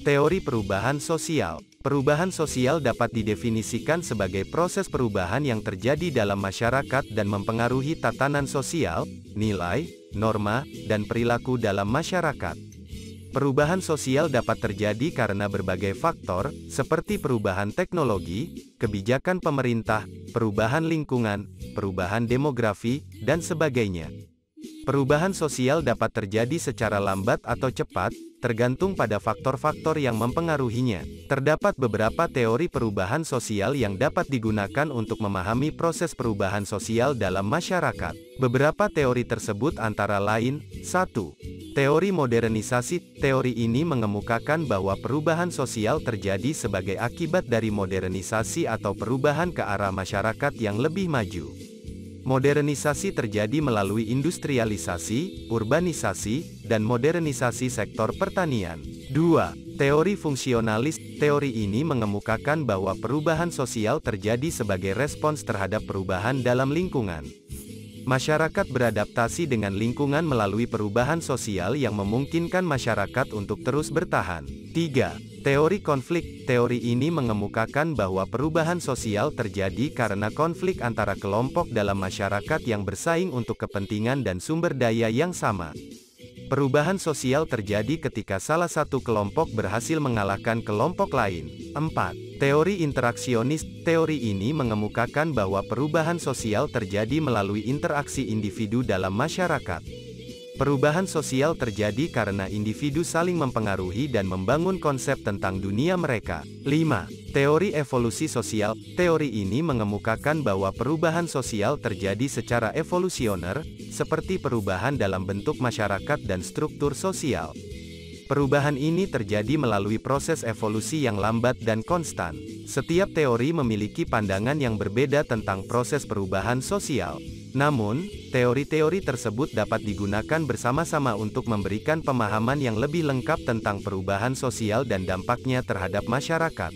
Teori perubahan sosial. Perubahan sosial dapat didefinisikan sebagai proses perubahan yang terjadi dalam masyarakat dan mempengaruhi tatanan sosial, nilai, norma, dan perilaku dalam masyarakat. Perubahan sosial dapat terjadi karena berbagai faktor, seperti perubahan teknologi, kebijakan pemerintah, perubahan lingkungan, perubahan demografi, dan sebagainya. Perubahan sosial dapat terjadi secara lambat atau cepat, tergantung pada faktor-faktor yang mempengaruhinya. Terdapat beberapa teori perubahan sosial yang dapat digunakan untuk memahami proses perubahan sosial dalam masyarakat. Beberapa teori tersebut antara lain, 1. Teori modernisasi. Teori ini mengemukakan bahwa perubahan sosial terjadi sebagai akibat dari modernisasi atau perubahan ke arah masyarakat yang lebih maju. Modernisasi terjadi melalui industrialisasi, urbanisasi, dan modernisasi sektor pertanian. 2. Teori fungsionalis. Teori ini mengemukakan bahwa perubahan sosial terjadi sebagai respons terhadap perubahan dalam lingkungan. Masyarakat beradaptasi dengan lingkungan melalui perubahan sosial yang memungkinkan masyarakat untuk terus bertahan. 3. Teori konflik. Teori ini mengemukakan bahwa perubahan sosial terjadi karena konflik antara kelompok dalam masyarakat yang bersaing untuk kepentingan dan sumber daya yang sama. Perubahan sosial terjadi ketika salah satu kelompok berhasil mengalahkan kelompok lain. 4. Teori interaksionis. Teori ini mengemukakan bahwa perubahan sosial terjadi melalui interaksi individu dalam masyarakat. Perubahan sosial terjadi karena individu saling mempengaruhi dan membangun konsep tentang dunia mereka. 5. Teori evolusi sosial. Teori ini mengemukakan bahwa perubahan sosial terjadi secara evolusioner, seperti perubahan dalam bentuk masyarakat dan struktur sosial. Perubahan ini terjadi melalui proses evolusi yang lambat dan konstan. Setiap teori memiliki pandangan yang berbeda tentang proses perubahan sosial. Namun, teori-teori tersebut dapat digunakan bersama-sama untuk memberikan pemahaman yang lebih lengkap tentang perubahan sosial dan dampaknya terhadap masyarakat.